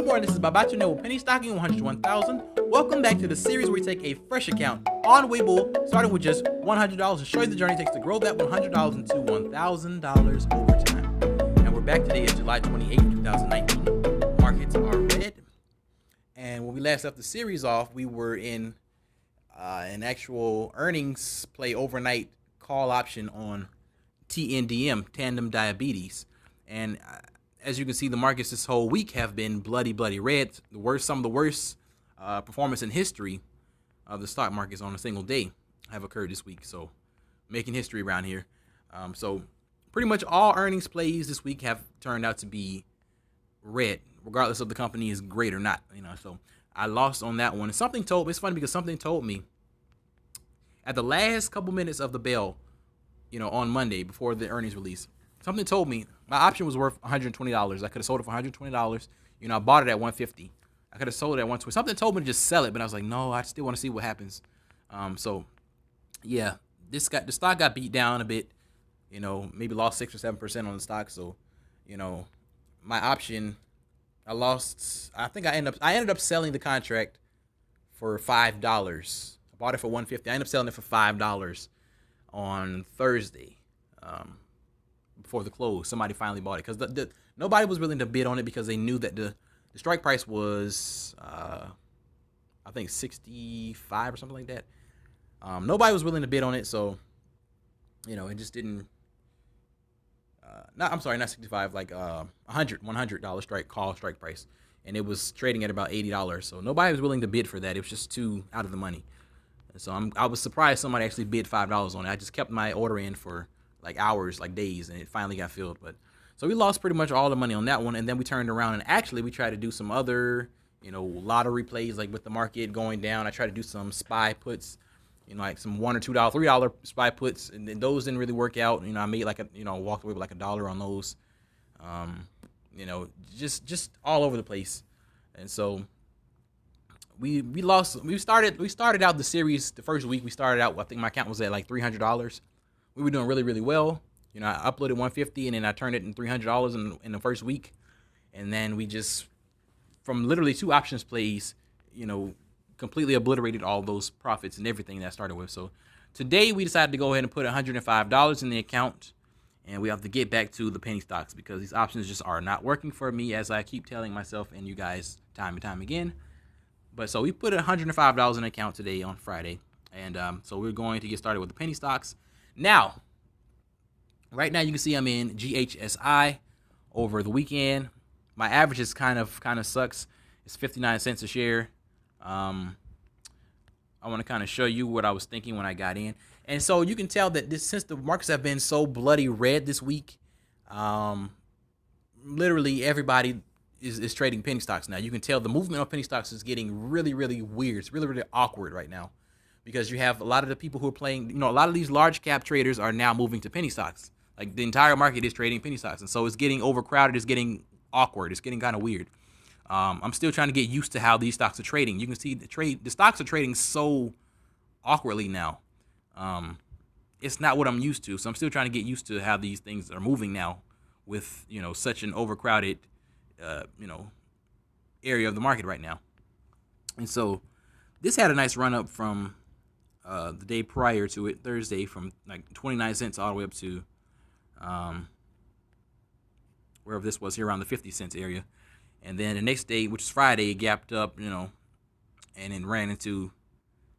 morning, this is Babatunde with Pennystocking 100 to 1000. Welcome back to the series where we take a fresh account on Webull, starting with just $100 and show you the journey it takes to grow that $100 into $1,000 over time. And we're back today, is July 28th, 2019. Markets are red. And when we last left the series off, we were in an actual earnings play overnight call option on TNDM, Tandem Diabetes. And as you can see, the markets this whole week have been bloody red. Some of the worst performance in history of the stock markets on a single day have occurred this week. So making history around here. So pretty much all earnings plays this week have turned out to be red, regardless of the company is great or not. So I lost on that one. And something told me, it's funny because something told me at the last couple minutes of the bell, on Monday before the earnings release, something told me my option was worth $120. I could have sold it for $120. I bought it at $150. I could have sold it at $120. Something told me to just sell it, but I was like, no, I still want to see what happens. So yeah, the stock got beat down a bit. Maybe lost 6 or 7% on the stock. So, my option, I lost. I think I ended up selling the contract for $5. I bought it for $150. I ended up selling it for $5 on Thursday. Before the close, somebody finally bought it because nobody was willing to bid on it because they knew that the strike price was I think 65 or something like that. Nobody was willing to bid on it, so it just didn't. Not 65, like $100 strike price, and it was trading at about $80. So nobody was willing to bid for that. It was just too out of the money. And so I was surprised somebody actually bid $5 on it. I just kept my order in for like hours, like days, and it finally got filled. But so we lost pretty much all the money on that one, and then we turned around and actually we tried to do some other, lottery plays, like with the market going down. I tried to do some SPY puts, like some $1 or $2, $3 SPY puts, and then those didn't really work out. I made like walked away with like $1 on those. Just all over the place, and so we lost. We started out the series the first week. We started out, I think my account was at like $300. We were doing really well. I uploaded $150 and then I turned it in $300 in the first week. And then we just, from literally 2 options plays, completely obliterated all those profits and everything that I started with. So today we decided to go ahead and put $105 in the account. And we have to get back to the penny stocks because these options just are not working for me, as I keep telling myself and you guys time and time again. But so we put $105 in the account today on Friday. And so we're going to get started with the penny stocks. Now, right now you can see I'm in GHSI over the weekend. My average is kind of sucks. It's 59 cents a share. I want to kind of show you what I was thinking when I got in. And so you can tell that since the markets have been so bloody red this week, literally everybody is trading penny stocks now. You can tell the movement of penny stocks is getting really weird. It's really awkward right now. Because you have a lot of the people who are playing, a lot of these large cap traders are now moving to penny stocks. Like the entire market is trading penny stocks. And so it's getting overcrowded. It's getting awkward. It's getting kind of weird. I'm still trying to get used to how these stocks are trading. You can see the stocks are trading so awkwardly now. It's not what I'm used to. So I'm still trying to get used to how these things are moving now with, such an overcrowded, area of the market right now. And so this had a nice run up from the day prior to it, Thursday, from like 29 cents all the way up to wherever this was, here around the 50 cents area. And then the next day, which is Friday, it gapped up, and then ran into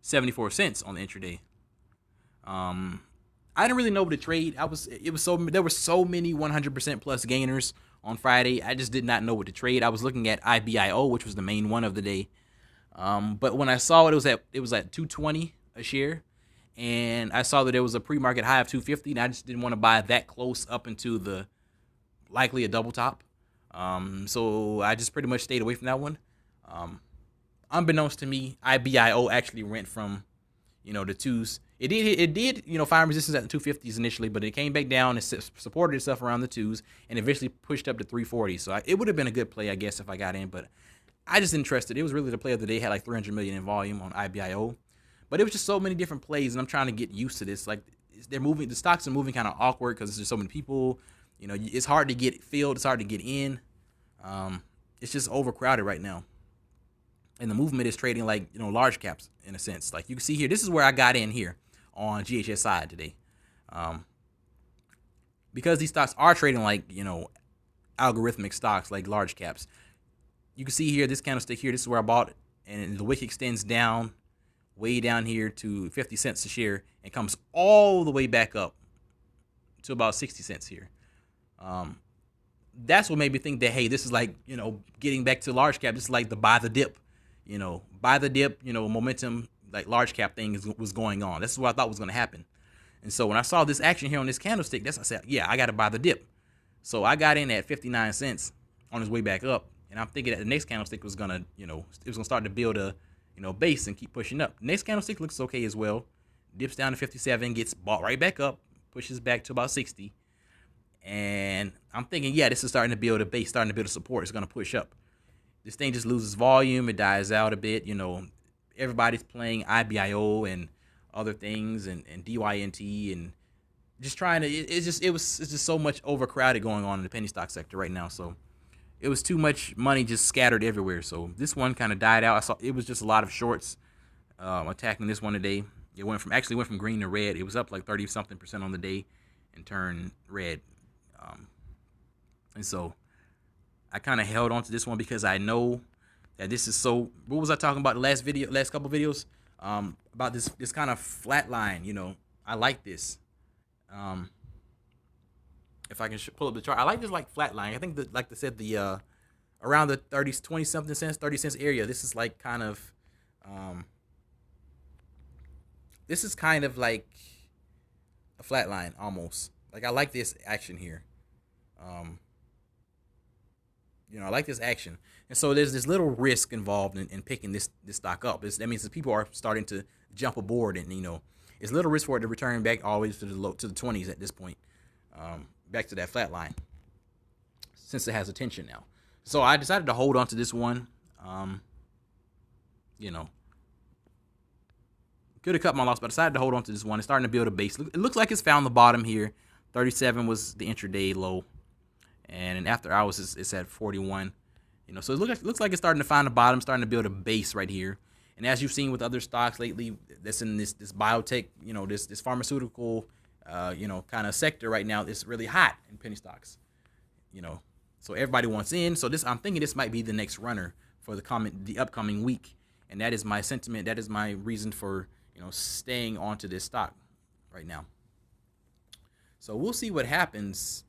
74 cents on the intraday. I didn't really know what to trade. There were so many 100% plus gainers on Friday. I just did not know what to trade. I was looking at IBIO, which was the main one of the day. But when I saw it, it was at 220 a share, and I saw that there was a pre-market high of 250, and I just didn't want to buy that close up into the likely a double top. So I just pretty much stayed away from that one. Unbeknownst to me, IBIO actually went from, the twos. It did, find resistance at the 250s initially, but it came back down and supported itself around the twos, and eventually pushed up to 340. So it would have been a good play, I guess, if I got in, but I just didn't trust it. It was really the play of the day. Had like 300 million in volume on IBIO, but it was just so many different plays, and I'm trying to get used to this. Like the stocks are moving kind of awkward because there's just so many people. It's hard to get filled. It's hard to get in. it's just overcrowded right now. And the movement is trading like, large caps in a sense. Like you can see here, this is where I got in here on GHSI today. Because these stocks are trading like, algorithmic stocks like large caps. You can see here, this candlestick here, this is where I bought it. And the wick extends down, way down here to 50 cents a share and comes all the way back up to about 60 cents here. That's what made me think that, hey, this is like, getting back to large cap. This is like the buy the dip, momentum, like large cap thing was going on. This is what I thought was going to happen. And so when I saw this action here on this candlestick, I said, yeah, I got to buy the dip. So I got in at 59 cents on his way back up. And I'm thinking that the next candlestick was going to, it was going to start to build a, base and keep pushing up. Next candlestick looks okay as well. Dips down to 57, gets bought right back up, pushes back to about 60. And I'm thinking, yeah, this is starting to build a base, starting to build a support. It's going to push up. This thing just loses volume. It dies out a bit. Everybody's playing IBIO and other things and DYNT and just trying to, it's just so much overcrowded going on in the penny stock sector right now. So it was too much money just scattered everywhere. So this one kind of died out. I saw it was just a lot of shorts attacking this one today. It went from green to red. It was up like 30-something% on the day and turned red. And so I kind of held on to this one because I know that this is so. What was I talking about the last couple videos? About this kind of flat line. I like this. If I can pull up the chart, I like this like flat line. I think that, like I said, the around the 20-something cents, 30 cents area. This is like kind of like a flat line almost. Like I like this action here. I like this action. And so there's this little risk involved in picking this stock up. That means that people are starting to jump aboard, and it's little risk for it to return back always to the 20s at this point, back to that flat line, since it has attention now. So I decided to hold on to this one. Could have cut my loss, but I decided to hold on to this one. It's starting to build a base. It looks like it's found the bottom here. 37 was the intraday low, and after hours it's at 41. So it looks like it's starting to find the bottom, starting to build a base right here. And as you've seen with other stocks lately, that's in this biotech, this pharmaceutical, kind of sector right now, it's really hot in penny stocks. So everybody wants in. So I'm thinking this might be the next runner for the upcoming week, and that is my sentiment. That is my reason for staying onto this stock right now. So we'll see what happens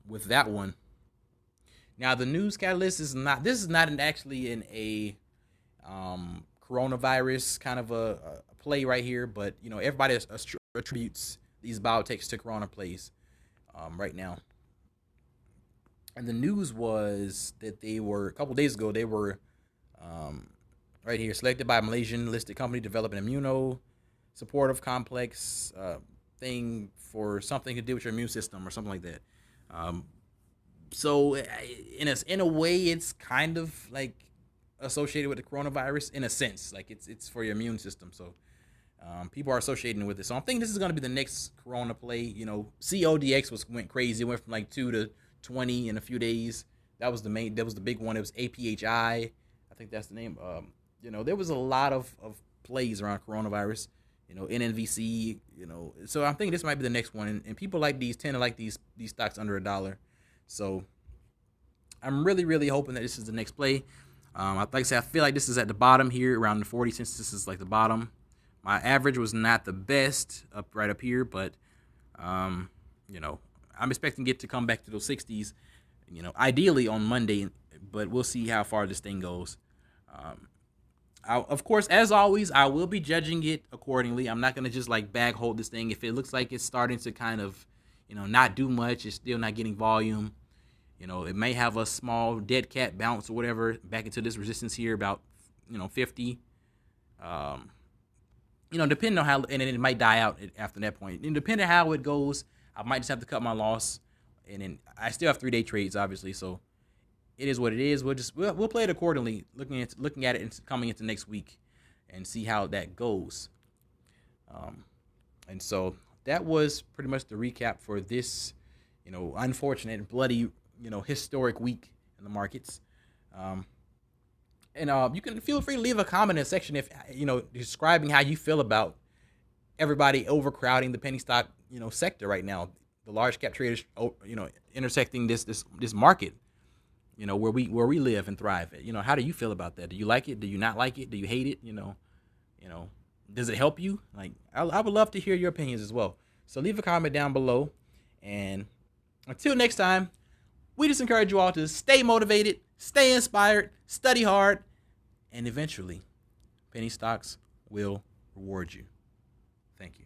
with that one. Now the news catalyst is not. This is not actually in a coronavirus kind of a play right here, but everybody attributes these biotechs to corona plays right now. And the news was that they were a couple days ago. They were right here selected by a Malaysian listed company developing immuno supportive complex thing for something to do with your immune system or something like that. So in a way, it's kind of like associated with the coronavirus in a sense, like it's for your immune system. So people are associating with it. So I'm thinking this is going to be the next corona play. CODX went crazy. It went from like 2 to 20 in a few days. That was the big one. It was APHI. I think that's the name. There was a lot of plays around coronavirus. NNVC. So I'm thinking this might be the next one. And people tend to like these stocks under $1. So I'm really, really hoping that this is the next play. Like I said, I feel like this is at the bottom here, around the 40 cents. This is like the bottom. My average was not the best right up here, but I'm expecting it to come back to those 60s, ideally on Monday, but we'll see how far this thing goes. Of course, as always, I will be judging it accordingly. I'm not going to just like bag hold this thing. If it looks like it's starting to kind of, not do much, it's still not getting volume. It may have a small dead cat bounce or whatever back into this resistance here about, 50. Depending on how, and then it might die out after that point. And depending on how it goes, I might just have to cut my loss. And then I still have 3-day trades, obviously. So it is what it is. We'll play it accordingly, looking at it and coming into next week, and see how that goes. And so that was pretty much the recap for this, unfortunate, bloody, historic week in the markets. And you can feel free to leave a comment in the section if describing how you feel about everybody overcrowding the penny stock sector right now. The large cap traders intersecting this market, where we live and thrive. How do you feel about that? Do you like it? Do you not like it? Do you hate it? Does it help you? Like, I would love to hear your opinions as well. So leave a comment down below. And until next time, we just encourage you all to stay motivated, stay inspired, study hard, and eventually, penny stocks will reward you. Thank you.